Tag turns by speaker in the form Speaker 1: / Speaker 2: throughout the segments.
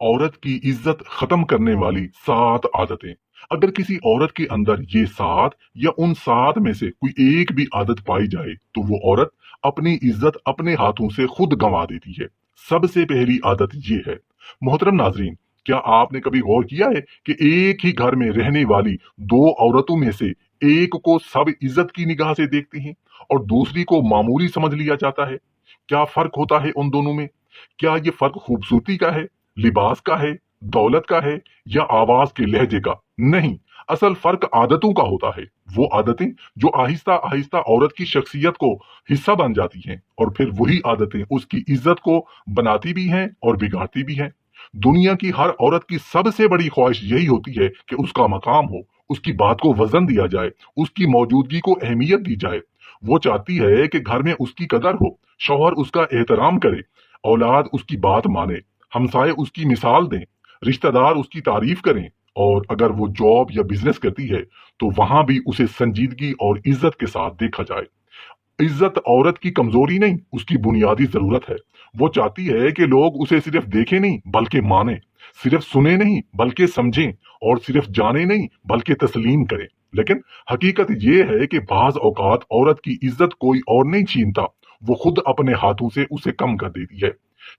Speaker 1: عورت کی عزت ختم کرنے والی 7 عادتیں۔ اگر کسی عورت کے اندر یہ 7 یا ان 7 میں سے کوئی ایک بھی عادت پائی جائے تو وہ عورت اپنی عزت اپنے ہاتھوں سے خود گنوا دیتی ہے۔ سب سے پہلی عادت یہ ہے، محترم ناظرین، کیا آپ نے کبھی غور کیا ہے کہ ایک ہی گھر میں رہنے والی 2 عورتوں میں سے ایک کو سب عزت کی نگاہ سے دیکھتے ہیں اور دوسری کو معمولی سمجھ لیا جاتا ہے؟ کیا فرق ہوتا ہے ان دونوں میں؟ کیا یہ فرق خوبصورتی کا ہے، لباس کا ہے، دولت کا ہے یا آواز کے لہجے کا؟ نہیں، اصل فرق عادتوں کا ہوتا ہے۔ وہ عادتیں جو آہستہ آہستہ عورت کی شخصیت کو حصہ بن جاتی ہیں اور پھر وہی عادتیں اس کی عزت کو بناتی بھی ہیں اور بگاڑتی بھی ہیں۔ دنیا کی ہر عورت کی سب سے بڑی خواہش یہی ہوتی ہے کہ اس کا مقام ہو، اس کی بات کو وزن دیا جائے، اس کی موجودگی کو اہمیت دی جائے۔ وہ چاہتی ہے کہ گھر میں اس کی قدر ہو، شوہر اس کا احترام کرے، اولاد اس کی بات مانے، ہمسائے اس کی مثال دیں، رشتہ دار اس کی تعریف کریں، اور اگر وہ جاب یا بزنس کرتی ہے تو وہاں بھی اسے سنجیدگی اور عزت کے ساتھ دیکھا جائے۔ عزت عورت کی کمزوری نہیں، اس کی بنیادی ضرورت ہے۔ وہ چاہتی ہے کہ لوگ اسے صرف دیکھیں نہیں بلکہ مانیں، صرف سنیں نہیں بلکہ سمجھیں، اور صرف جانیں نہیں بلکہ تسلیم کریں۔ لیکن حقیقت یہ ہے کہ بعض اوقات عورت کی عزت کوئی اور نہیں چھینتا، وہ خود اپنے ہاتھوں سے اسے کم کر دیتی ہے۔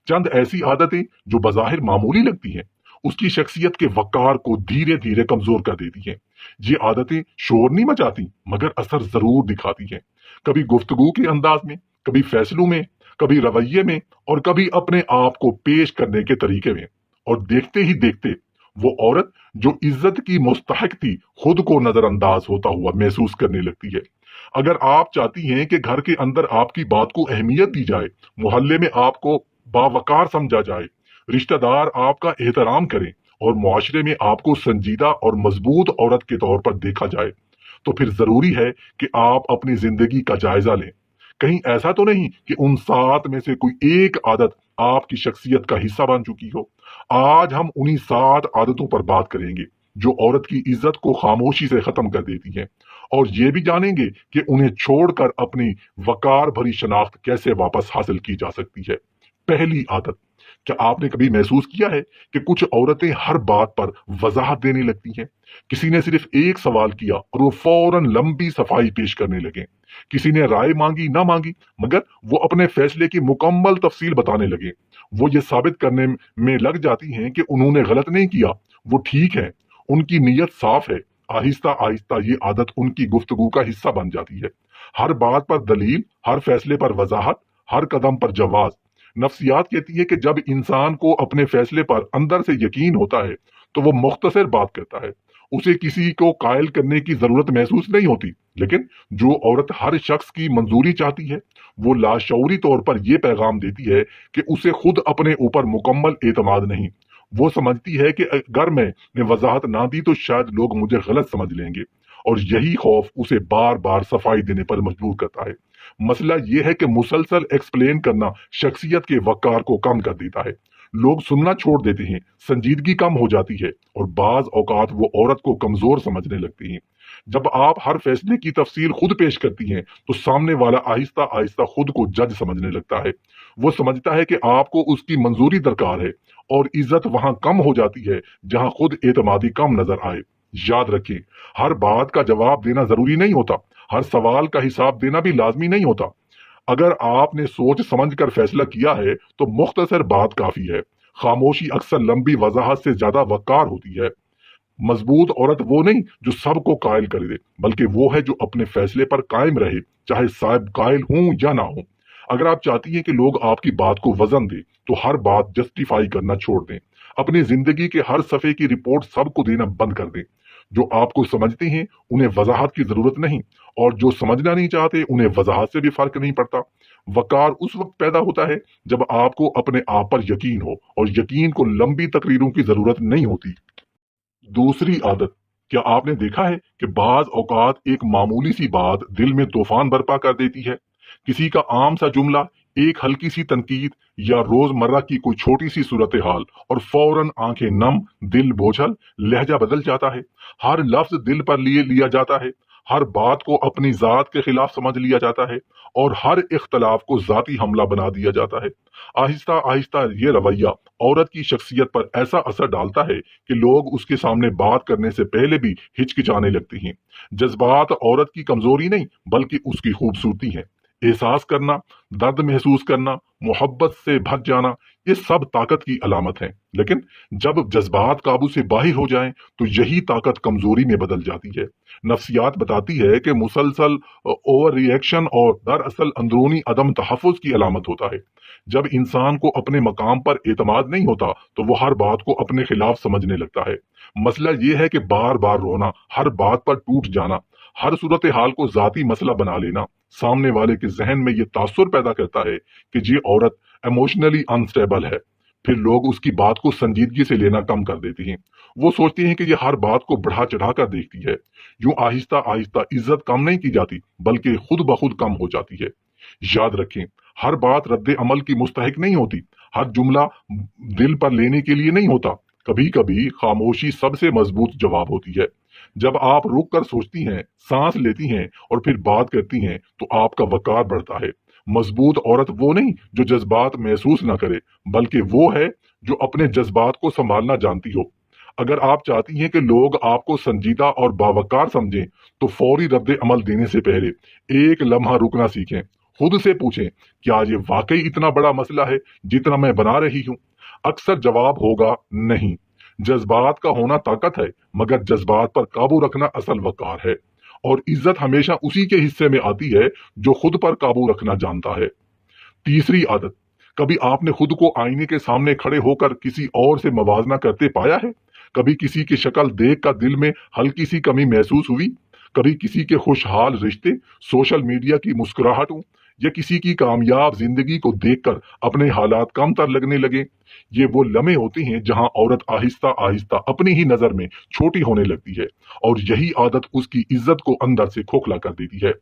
Speaker 1: چند ایسی عادتیں جو بظاہر معمولی لگتی ہیں، اس کی شخصیت کے وقار کو دھیرے دھیرے کمزور کر دیتی ہیں۔ یہ عادتیں شور نہیں مچاتی مگر اثر ضرور دکھاتی ہیں، کبھی گفتگو کے انداز میں، کبھی فیصلوں میں، کبھی رویے میں، اور کبھی اپنے آپ کو پیش کرنے کے طریقے میں۔ اور دیکھتے ہی دیکھتے وہ عورت جو عزت کی مستحق تھی خود کو نظر انداز ہوتا ہوا محسوس کرنے لگتی ہے۔ اگر آپ چاہتی ہیں کہ گھر کے اندر آپ کی بات کو اہمیت دی جائے، محلے میں آپ کو باوقار سمجھا جائے، رشتہ دار آپ کا احترام کریں اور معاشرے میں آپ کو سنجیدہ اور مضبوط عورت کے طور پر دیکھا جائے، تو پھر ضروری ہے کہ آپ اپنی زندگی کا جائزہ لیں۔ کہیں ایسا تو نہیں کہ ان 7 میں سے کوئی ایک عادت آپ کی شخصیت کا حصہ بن چکی ہو؟ آج ہم انہی 7 عادتوں پر بات کریں گے جو عورت کی عزت کو خاموشی سے ختم کر دیتی ہیں، اور یہ بھی جانیں گے کہ انہیں چھوڑ کر اپنی وقار بھری شناخت کیسے واپس حاصل کی جا سکتی ہے۔ پہلی عادت، کیا آپ نے کبھی محسوس کیا ہے کہ کچھ عورتیں ہر بات پر وضاحت دینے لگتی ہیں؟ کسی نے صرف ایک سوال کیا اور وہ فوراً لمبی صفائی پیش کرنے لگے۔ کسی نے رائے مانگی نہ مانگی مگر وہ اپنے فیصلے کی مکمل تفصیل بتانے لگے۔ وہ یہ ثابت کرنے میں لگ جاتی ہیں کہ انہوں نے غلط نہیں کیا، وہ ٹھیک ہے، ان کی نیت صاف ہے۔ آہستہ آہستہ یہ عادت ان کی گفتگو کا حصہ بن جاتی ہے۔ ہر بات پر دلیل، ہر فیصلے پر وضاحت، ہر قدم پر جواز۔ نفسیات کہتی ہے کہ جب انسان کو اپنے فیصلے پر اندر سے یقین ہوتا ہے تو وہ مختصر بات کرتا ہے، اسے کسی کو قائل کرنے کی ضرورت محسوس نہیں ہوتی۔ لیکن جو عورت ہر شخص کی منظوری چاہتی ہے، وہ لاشعوری طور پر یہ پیغام دیتی ہے کہ اسے خود اپنے اوپر مکمل اعتماد نہیں۔ وہ سمجھتی ہے کہ اگر میں نے وضاحت نہ دی تو شاید لوگ مجھے غلط سمجھ لیں گے، اور یہی خوف اسے بار بار صفائی دینے پر مجبور کرتا ہے۔ مسئلہ یہ ہے کہ مسلسل ایکسپلین کرنا شخصیت کے وقار کو کم کر دیتا ہے۔ لوگ سننا چھوڑ دیتے ہیں، سنجیدگی کم ہو جاتی ہے، اور بعض اوقات وہ عورت کو کمزور سمجھنے لگتی ہیں۔ جب آپ ہر فیصلے کی تفصیل خود پیش کرتی ہیں تو سامنے والا آہستہ آہستہ خود کو جج سمجھنے لگتا ہے۔ وہ سمجھتا ہے کہ آپ کو اس کی منظوری درکار ہے، اور عزت وہاں کم ہو جاتی ہے جہاں خود اعتمادی کم نظر آئے۔ یاد رکھیں، ہر بات کا جواب دینا ضروری نہیں ہوتا، ہر سوال کا حساب دینا بھی لازمی نہیں ہوتا۔ اگر آپ نے سوچ سمجھ کر فیصلہ کیا ہے تو مختصر بات کافی ہے۔ خاموشی اکثر لمبی وضاحت سے زیادہ وقار ہوتی ہے۔ مضبوط عورت وہ نہیں جو سب کو قائل کر دے، بلکہ وہ ہے جو اپنے فیصلے پر قائم رہے، چاہے صاحب قائل ہوں یا نہ ہوں۔ اگر آپ چاہتی ہیں کہ لوگ آپ کی بات کو وزن دیں تو ہر بات جسٹیفائی کرنا چھوڑ دیں۔ اپنی زندگی کے ہر صفحے کی رپورٹ سب کو دینا بند کر دیں۔ جو آپ کو سمجھتے ہیں انہیں وضاحت کی ضرورت نہیں، اور جو سمجھنا نہیں چاہتے انہیں وضاحت سے بھی فرق نہیں پڑتا۔ وقار اس وقت پیدا ہوتا ہے جب آپ کو اپنے آپ پر یقین ہو، اور یقین کو لمبی تقریروں کی ضرورت نہیں ہوتی۔ دوسری عادت، کیا آپ نے دیکھا ہے کہ بعض اوقات ایک معمولی سی بات دل میں طوفان برپا کر دیتی ہے؟ کسی کا عام سا جملہ، ایک ہلکی سی تنقید، یا روزمرہ کی کوئی چھوٹی سی صورتحال، اور فوراً آنکھیں نم، دل بوجھل، لہجہ بدل جاتا ہے۔ ہر لفظ دل پر لیے لیا جاتا ہے، ہر بات کو اپنی ذات کے خلاف سمجھ لیا جاتا ہے، اور ہر اختلاف کو ذاتی حملہ بنا دیا جاتا ہے۔ آہستہ آہستہ یہ رویہ عورت کی شخصیت پر ایسا اثر ڈالتا ہے کہ لوگ اس کے سامنے بات کرنے سے پہلے بھی ہچکچانے لگتے ہیں۔ جذبات عورت کی کمزوری نہیں بلکہ اس کی خوبصورتی ہے۔ احساس کرنا، درد محسوس کرنا، محبت سے بھر جانا، یہ سب طاقت کی علامت ہیں، لیکن جب جذبات قابو سے باہر ہو جائیں تو یہی طاقت کمزوری میں بدل جاتی ہے۔ نفسیات بتاتی ہے کہ مسلسل اوور ری ایکشن اور دراصل اندرونی عدم تحفظ کی علامت ہوتا ہے۔ جب انسان کو اپنے مقام پر اعتماد نہیں ہوتا تو وہ ہر بات کو اپنے خلاف سمجھنے لگتا ہے۔ مسئلہ یہ ہے کہ بار بار رونا، ہر بات پر ٹوٹ جانا، ہر صورتحال کو ذاتی مسئلہ بنا لینا سامنے والے کے ذہن میں یہ تاثر پیدا کرتا ہے کہ یہ عورت ایموشنلی انسٹیبل ہے۔ پھر لوگ اس کی بات کو سنجیدگی سے لینا کم کر دیتے ہیں۔ وہ سوچتے ہیں کہ یہ ہر بات کو بڑھا چڑھا کر دیکھتی ہے۔ یوں آہستہ آہستہ عزت کم نہیں کی جاتی بلکہ خود بخود کم ہو جاتی ہے۔ یاد رکھیں، ہر بات رد عمل کی مستحق نہیں ہوتی، ہر جملہ دل پر لینے کے لیے نہیں ہوتا۔ کبھی کبھی خاموشی سب سے مضبوط جواب ہوتی ہے۔ جب آپ رک کر سوچتی ہیں، سانس لیتی ہیں اور پھر بات کرتی ہیں تو آپ کا وقار بڑھتا ہے۔ مضبوط عورت وہ نہیں جو جذبات محسوس نہ کرے، بلکہ وہ ہے جو اپنے جذبات کو سنبھالنا جانتی ہو۔ اگر آپ چاہتی ہیں کہ لوگ آپ کو سنجیدہ اور باوقار سمجھیں تو فوری رد عمل دینے سے پہلے ایک لمحہ رکنا سیکھیں۔ خود سے پوچھیں، کیا یہ واقعی اتنا بڑا مسئلہ ہے جتنا میں بنا رہی ہوں؟ اکثر جواب ہوگا نہیں۔ جذبات کا ہونا طاقت ہے، مگر جذبات پر قابو رکھنا اصل وقار ہے، اور عزت ہمیشہ اسی کے حصے میں آتی ہے جو خود پر قابو رکھنا جانتا ہے۔ تیسری عادت، کبھی آپ نے خود کو آئینے کے سامنے کھڑے ہو کر کسی اور سے موازنہ کرتے پایا ہے؟ کبھی کسی کی شکل دیکھ کر دل میں ہلکی سی کمی محسوس ہوئی؟ کبھی کسی کے خوشحال رشتے، سوشل میڈیا کی مسکراہٹوں یا کسی کی کامیاب زندگی کو دیکھ کر اپنے حالات کم تر لگنے لگے؟ یہ وہ لمحے ہوتے ہیں جہاں عورت آہستہ آہستہ اپنی ہی نظر میں چھوٹی ہونے لگتی ہے، اور یہی عادت اس کی عزت کو اندر سے کھوکھلا کر دیتی ہے۔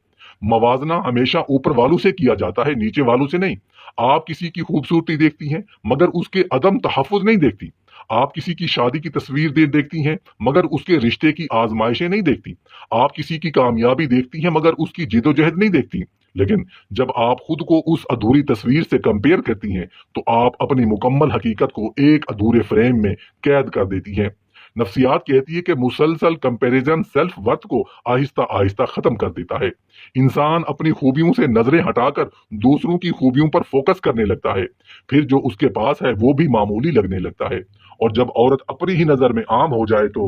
Speaker 1: موازنہ ہمیشہ اوپر والوں سے کیا جاتا ہے، نیچے والوں سے نہیں۔ آپ کسی کی خوبصورتی دیکھتی ہیں مگر اس کے عدم تحفظ نہیں دیکھتی۔ آپ کسی کی شادی کی تصویر دیکھتی ہیں مگر اس کے رشتے کی آزمائشیں نہیں دیکھتی۔ آپ کسی کی کامیابی دیکھتی ہیں مگر اس کی جدوجہد نہیں دیکھتی۔ لیکن جب آپ خود کو اس ادھوری تصویر سے کمپیئر کرتی ہیں تو آپ اپنی مکمل حقیقت کو ایک ادھورے فریم میں قید کر دیتی ہیں۔ نفسیات کہتی ہے کہ مسلسل کمپیریزن سیلف ورتھ کو آہستہ آہستہ ختم کر دیتا ہے۔ انسان اپنی خوبیوں سے نظریں ہٹا کر دوسروں کی خوبیوں پر فوکس کرنے لگتا ہے، پھر جو اس کے پاس ہے وہ بھی معمولی لگنے لگتا ہے، اور جب عورت اپنی ہی نظر میں عام ہو جائے تو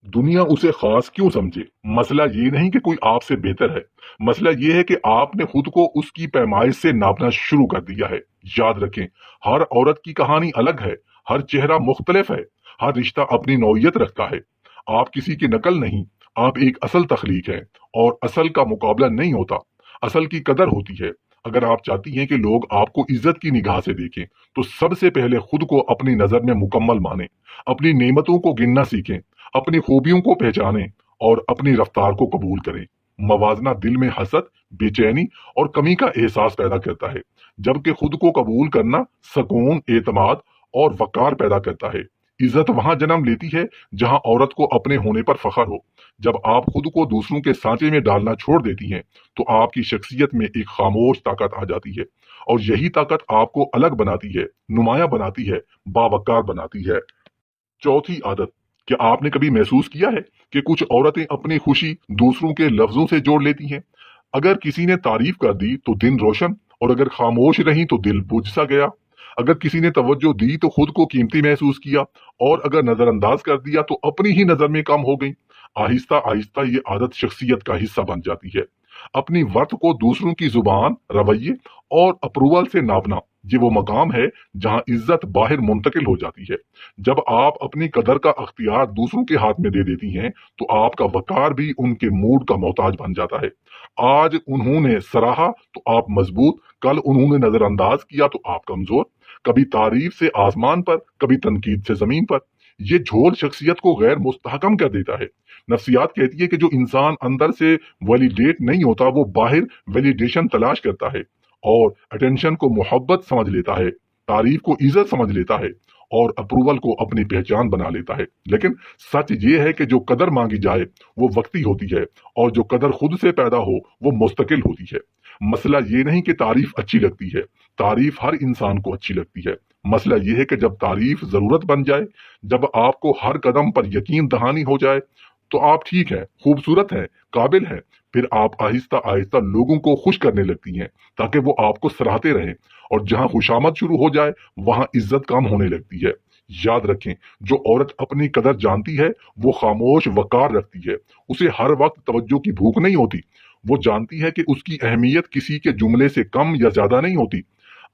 Speaker 1: دنیا اسے خاص کیوں سمجھے؟ مسئلہ یہ نہیں کہ کوئی آپ سے بہتر ہے، مسئلہ یہ ہے کہ آپ نے خود کو اس کی پیمائش سے ناپنا شروع کر دیا ہے۔ یاد رکھیں، ہر عورت کی کہانی الگ ہے، ہر چہرہ مختلف ہے، ہر رشتہ اپنی نوعیت رکھتا ہے۔ آپ کسی کی نقل نہیں، آپ ایک اصل تخلیق ہے، اور اصل کا مقابلہ نہیں ہوتا، اصل کی قدر ہوتی ہے۔ اگر آپ چاہتی ہیں کہ لوگ آپ کو عزت کی نگاہ سے دیکھیں تو سب سے پہلے خود کو اپنی نظر میں مکمل مانیں، اپنی نعمتوں کو گننا سیکھیں، اپنی خوبیوں کو پہچانیں اور اپنی رفتار کو قبول کریں۔ موازنہ دل میں حسد، بے چینی اور کمی کا احساس پیدا کرتا ہے، جبکہ خود کو قبول کرنا سکون، اعتماد اور وقار پیدا کرتا ہے۔ عزت وہاں جنم لیتی ہے جہاں عورت کو اپنے ہونے پر فخر ہو۔ جب آپ خود کو دوسروں کے سانچے میں ڈالنا چھوڑ دیتی ہیں تو آپ کی شخصیت میں ایک خاموش طاقت آ جاتی ہے، اور یہی طاقت آپ کو الگ بناتی ہے، نمایاں بناتی ہے، باوقار بناتی ہے۔ چوتھی عادت، کیا آپ نے کبھی محسوس کیا ہے کہ کچھ عورتیں اپنی خوشی دوسروں کے لفظوں سے جوڑ لیتی ہیں؟ اگر کسی نے تعریف کر دی تو دن روشن، اور اگر خاموش رہیں تو دل بجھ سا گیا۔ اگر کسی نے توجہ دی تو خود کو قیمتی محسوس کیا، اور اگر نظر انداز کر دیا تو اپنی ہی نظر میں کم ہو گئی۔ آہستہ آہستہ یہ عادت شخصیت کا حصہ بن جاتی ہے۔ اپنی ورت کو دوسروں کی زبان، رویے اور اپروول سے ناپنا، یہ وہ مقام ہے جہاں عزت باہر منتقل ہو جاتی ہے۔ جب آپ اپنی قدر کا اختیار دوسروں کے ہاتھ میں دے دیتی ہیں تو آپ کا وقار بھی ان کے موڈ کا محتاج بن جاتا ہے۔ آج انہوں نے سراہا تو آپ مضبوط، کل انہوں نے نظر انداز کیا تو آپ کمزور، کبھی تعریف سے آسمان پر، کبھی تنقید سے زمین پر۔ یہ جھول شخصیت کو غیر مستحکم کر دیتا ہے۔ نفسیات کہتی ہے کہ جو انسان اندر سے ویلیڈیٹ نہیں ہوتا وہ باہر ویلیڈیشن تلاش کرتا ہے، اور اٹینشن کو محبت سمجھ لیتا ہے، تعریف کو عزت سمجھ لیتا ہے، اور اپروول کو اپنی پہچان بنا لیتا ہے۔ لیکن سچ یہ ہے کہ جو قدر مانگی جائے وہ وقتی ہوتی ہے، اور جو قدر خود سے پیدا ہو وہ مستقل ہوتی ہے۔ مسئلہ یہ نہیں کہ تعریف اچھی لگتی ہے، تعریف ہر انسان کو اچھی لگتی ہے۔ مسئلہ یہ ہے کہ جب تعریف ضرورت بن جائے، جب آپ کو ہر قدم پر یقین دہانی ہو جائے تو آپ ٹھیک ہیں، خوبصورت ہیں، قابل ہیں، پھر آپ آہستہ آہستہ لوگوں کو خوش کرنے لگتی ہیں تاکہ وہ آپ کو سراہتے رہیں، اور جہاں خوشامد شروع ہو جائے وہاں عزت کم ہونے لگتی ہے۔ یاد رکھیں، جو عورت اپنی قدر جانتی ہے وہ خاموش وقار رکھتی ہے، اسے ہر وقت توجہ کی بھوک نہیں ہوتی، وہ جانتی ہے کہ اس کی اہمیت کسی کے جملے سے کم یا زیادہ نہیں ہوتی۔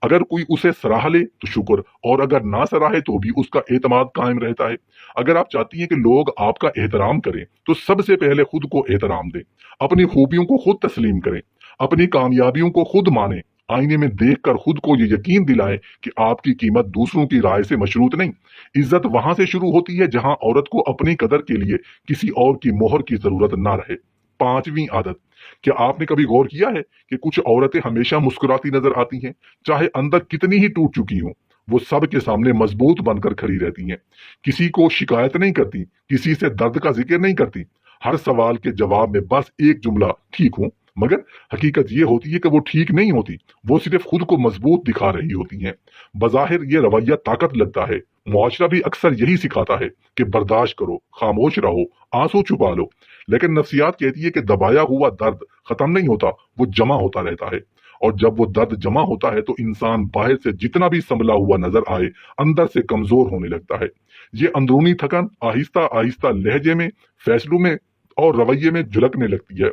Speaker 1: اگر کوئی اسے سراہ لے تو شکر، اور اگر نہ سراہے تو بھی اس کا اعتماد قائم رہتا ہے۔ اگر آپ چاہتی ہیں کہ لوگ آپ کا احترام کریں تو سب سے پہلے خود کو احترام دیں، اپنی خوبیوں کو خود تسلیم کریں، اپنی کامیابیوں کو خود مانیں، آئینے میں دیکھ کر خود کو یہ یقین دلائیں کہ آپ کی قیمت دوسروں کی رائے سے مشروط نہیں۔ عزت وہاں سے شروع ہوتی ہے جہاں عورت کو اپنی قدر کے لیے کسی اور کی مہر کی ضرورت نہ رہے۔ پانچویں عادت، کیا آپ نے کبھی غور کیا ہے کہ کچھ عورتیں ہمیشہ مسکراتی نظر آتی ہیں، چاہے اندر کتنی ہی ٹوٹ چکی ہوں؟ وہ سب کے سامنے مضبوط بن کر کھڑی رہتی ہیں، کسی کو شکایت نہیں کرتی، کسی سے درد کا ذکر نہیں کرتی، ہر سوال کے جواب میں بس ایک جملہ ٹھیک ہوں۔ مگر حقیقت یہ ہوتی ہے کہ وہ ٹھیک نہیں ہوتی، وہ صرف خود کو مضبوط دکھا رہی ہوتی ہیں۔ بظاہر یہ رویہ طاقت لگتا ہے، معاشرہ بھی اکثر یہی سکھاتا ہے کہ برداشت کرو، خاموش رہو، آنسو چھپا لو، لیکن نفسیات کہتی ہے کہ دبایا ہوا درد ختم نہیں ہوتا، وہ جمع ہوتا رہتا ہے، اور جب وہ درد جمع ہوتا ہے تو انسان باہر سے جتنا بھی سنبھلا ہوا نظر آئے اندر سے کمزور ہونے لگتا ہے۔ یہ اندرونی تھکن آہستہ آہستہ لہجے میں، فیصلوں میں اور رویے میں جھلکنے لگتی ہے۔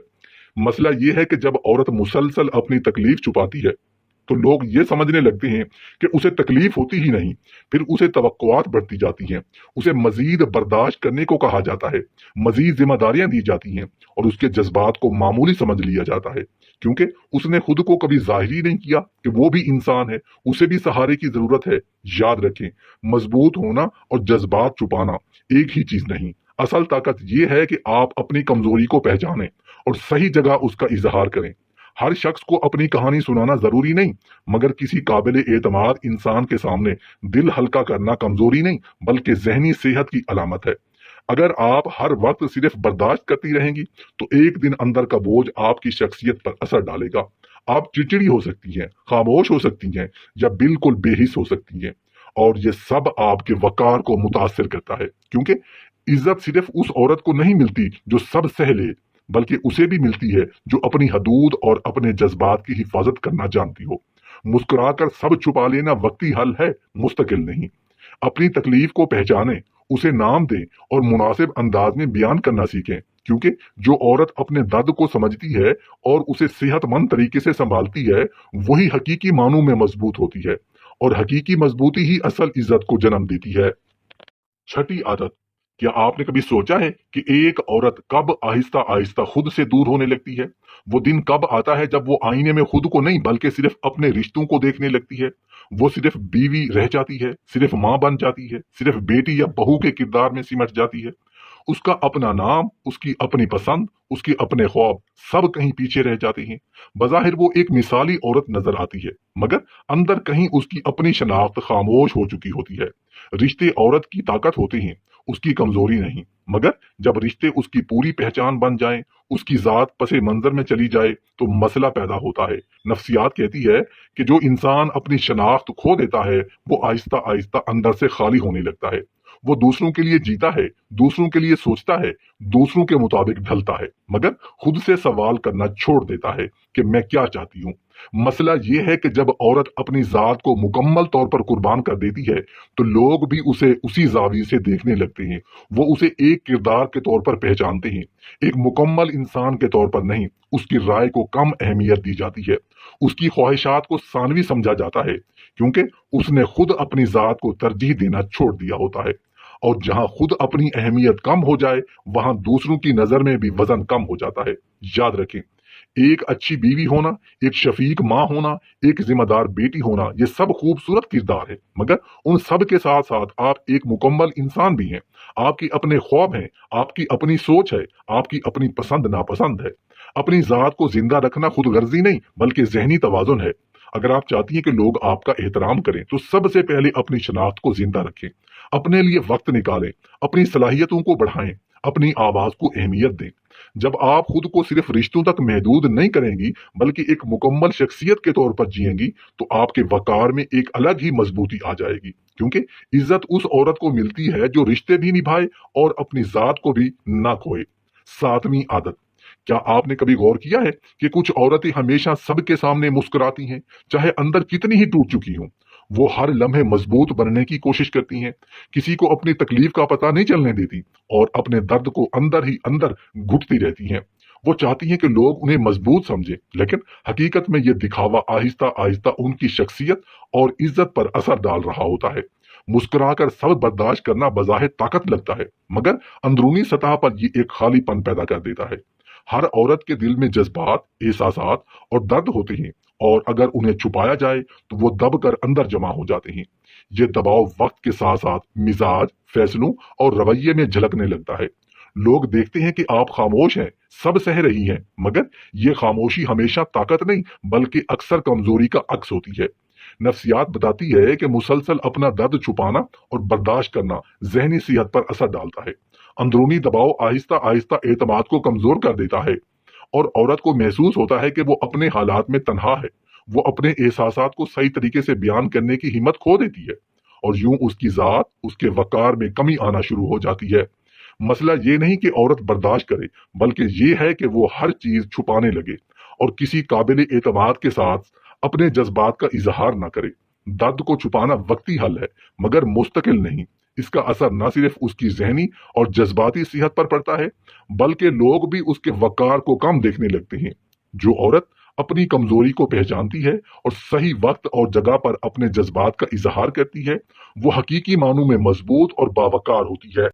Speaker 1: مسئلہ یہ ہے کہ جب عورت مسلسل اپنی تکلیف چھپاتی ہے تو لوگ یہ سمجھنے لگتے ہیں کہ اسے تکلیف ہوتی ہی نہیں، پھر اسے توقعات بڑھتی جاتی ہیں، اسے مزید برداشت کرنے کو کہا جاتا ہے، مزید ذمہ داریاں دی جاتی ہیں، اور اس کے جذبات کو معمولی سمجھ لیا جاتا ہے، کیونکہ اس نے خود کو کبھی ظاہر ہی نہیں کیا کہ وہ بھی انسان ہے، اسے بھی سہارے کی ضرورت ہے۔ یاد رکھیں، مضبوط ہونا اور جذبات چھپانا ایک ہی چیز نہیں۔ اصل طاقت یہ ہے کہ آپ اپنی کمزوری کو پہچانیں اور صحیح جگہ اس کا اظہار کریں۔ ہر شخص کو اپنی کہانی سنانا ضروری نہیں، مگر کسی قابل اعتماد انسان کے سامنے دل ہلکا کرنا کمزوری نہیں بلکہ ذہنی صحت کی علامت ہے۔ اگر آپ ہر وقت صرف برداشت کرتی رہیں گی تو ایک دن اندر کا بوجھ آپ کی شخصیت پر اثر ڈالے گا۔ آپ چڑچڑی ہو سکتی ہیں، خاموش ہو سکتی ہیں، یا بالکل بے حس ہو سکتی ہیں، اور یہ سب آپ کے وقار کو متاثر کرتا ہے، کیونکہ عزت صرف اس عورت کو نہیں ملتی جو سب سہ لے، بلکہ اسے بھی ملتی ہے جو اپنی حدود اور اپنے جذبات کی حفاظت کرنا جانتی ہو۔ مسکرا کر سب چھپا لینا وقتی حل ہے، مستقل نہیں۔ اپنی تکلیف کو پہچانیں، اسے نام دیں اور مناسب انداز میں بیان کرنا سیکھیں، کیونکہ جو عورت اپنے درد کو سمجھتی ہے اور اسے صحت مند طریقے سے سنبھالتی ہے وہی حقیقی معنوں میں مضبوط ہوتی ہے، اور حقیقی مضبوطی ہی اصل عزت کو جنم دیتی ہے۔ چھٹی عادت، کیا آپ نے کبھی سوچا ہے کہ ایک عورت کب آہستہ آہستہ خود سے دور ہونے لگتی ہے؟ وہ دن کب آتا ہے جب وہ آئینے میں خود کو نہیں بلکہ صرف اپنے رشتوں کو دیکھنے لگتی ہے؟ وہ صرف بیوی رہ جاتی ہے، صرف ماں بن جاتی ہے، صرف بیٹی یا بہو کے کردار میں سمٹ جاتی ہے۔ اس کا اپنا نام، اس کی اپنی پسند، اس کے اپنے خواب سب کہیں پیچھے رہ جاتے ہیں۔ بظاہر وہ ایک مثالی عورت نظر آتی ہے، مگر اندر کہیں اس کی اپنی شناخت خاموش ہو چکی ہوتی ہے۔ رشتے عورت کی طاقت ہوتے ہیں، اس کی کمزوری نہیں، مگر جب رشتے اس کی پوری پہچان بن جائیں، اس کی ذات پس منظر میں چلی جائے تو مسئلہ پیدا ہوتا ہے۔ نفسیات کہتی ہے کہ جو انسان اپنی شناخت کھو دیتا ہے وہ آہستہ آہستہ اندر سے خالی ہونے لگتا ہے۔ وہ دوسروں کے لیے جیتا ہے، دوسروں کے لیے سوچتا ہے، دوسروں کے مطابق ڈھلتا ہے، مگر خود سے سوال کرنا چھوڑ دیتا ہے کہ میں کیا چاہتی ہوں۔ مسئلہ یہ ہے کہ جب عورت اپنی ذات کو مکمل طور پر قربان کر دیتی ہے تو لوگ بھی اسے اسی زاویے سے دیکھنے لگتے ہیں۔ وہ اسے ایک کردار کے طور پر پہچانتے ہیں، ایک مکمل انسان کے طور پر نہیں۔ اس کی رائے کو کم اہمیت دی جاتی ہے، اس کی خواہشات کو ثانوی سمجھا جاتا ہے، کیونکہ اس نے خود اپنی ذات کو ترجیح دینا چھوڑ دیا ہوتا ہے۔ اور جہاں خود اپنی اہمیت کم ہو جائے وہاں دوسروں کی نظر میں بھی وزن کم ہو جاتا ہے۔ یاد رکھیں، ایک اچھی بیوی ہونا، ایک شفیق ماں ہونا، ایک ذمہ دار بیٹی ہونا، یہ سب خوبصورت کردار ہے، مگر ان سب کے ساتھ ساتھ آپ ایک مکمل انسان بھی ہیں۔ آپ کی اپنے خواب ہیں، آپ کی اپنی سوچ ہے، آپ کی اپنی پسند ناپسند ہے۔ اپنی ذات کو زندہ رکھنا خود غرضی نہیں بلکہ ذہنی توازن ہے۔ اگر آپ چاہتی ہیں کہ لوگ آپ کا احترام کریں تو سب سے پہلے اپنی شناخت کو زندہ رکھیں، اپنے لیے وقت نکالیں، اپنی صلاحیتوں کو بڑھائیں، اپنی آواز کو اہمیت دیں۔ جب آپ خود کو صرف رشتوں تک محدود نہیں کریں گی بلکہ ایک مکمل شخصیت کے طور پر جیئیں گی تو آپ کے وقار میں ایک الگ ہی مضبوطی آ جائے گی، کیونکہ عزت اس عورت کو ملتی ہے جو رشتے بھی نبھائے اور اپنی ذات کو بھی نہ کھوئے۔ ساتویں عادت، کیا آپ نے کبھی غور کیا ہے کہ کچھ عورتیں ہمیشہ سب کے سامنے مسکراتی ہیں، چاہے اندر کتنی ہی ٹوٹ چکی ہوں؟ وہ ہر لمحے مضبوط بننے کی کوشش کرتی ہیں، کسی کو اپنی تکلیف کا پتہ نہیں چلنے دیتی اور اپنے درد کو اندر ہی اندر گھٹتی رہتی ہیں۔ وہ چاہتی ہیں کہ لوگ انہیں مضبوط سمجھیں، لیکن حقیقت میں یہ دکھاوا آہستہ آہستہ ان کی شخصیت اور عزت پر اثر ڈال رہا ہوتا ہے۔ مسکرا کر سب برداشت کرنا بظاہر طاقت لگتا ہے، مگر اندرونی سطح پر یہ ایک خالی پن پیدا کر دیتا ہے۔ ہر عورت کے دل میں جذبات، احساسات اور درد ہوتے ہیں، اور اگر انہیں چھپایا جائے تو وہ دب کر اندر جمع ہو جاتے ہیں۔ یہ دباؤ وقت کے ساتھ ساتھ مزاج، فیصلوں اور رویے میں جھلکنے لگتا ہے۔ لوگ دیکھتے ہیں کہ آپ خاموش ہیں، سب سہ رہی ہیں، مگر یہ خاموشی ہمیشہ طاقت نہیں بلکہ اکثر کمزوری کا عکس ہوتی ہے۔ نفسیات بتاتی ہے کہ مسلسل اپنا درد چھپانا اور برداشت کرنا ذہنی صحت پر اثر ڈالتا ہے۔ اندرونی دباؤ آہستہ آہستہ اعتماد کو کمزور کر دیتا ہے، اور عورت کو محسوس ہوتا ہے کہ وہ اپنے حالات میں تنہا ہے۔ وہ اپنے احساسات کو صحیح طریقے سے بیان کرنے کی ہمت کھو دیتی ہے، اور یوں اس کی ذات، اس کے وقار میں کمی آنا شروع ہو جاتی ہے۔ مسئلہ یہ نہیں کہ عورت برداشت کرے، بلکہ یہ ہے کہ وہ ہر چیز چھپانے لگے اور کسی قابل اعتماد کے ساتھ اپنے جذبات کا اظہار نہ کرے۔ درد کو چھپانا وقتی حل ہے، مگر مستقل نہیں۔ اس کا اثر نہ صرف اس کی ذہنی اور جذباتی صحت پر پڑتا ہے، بلکہ لوگ بھی اس کے وقار کو کم دیکھنے لگتے ہیں۔ جو عورت اپنی کمزوری کو پہچانتی ہے اور صحیح وقت اور جگہ پر اپنے جذبات کا اظہار کرتی ہے، وہ حقیقی معنوں میں مضبوط اور باوقار ہوتی ہے۔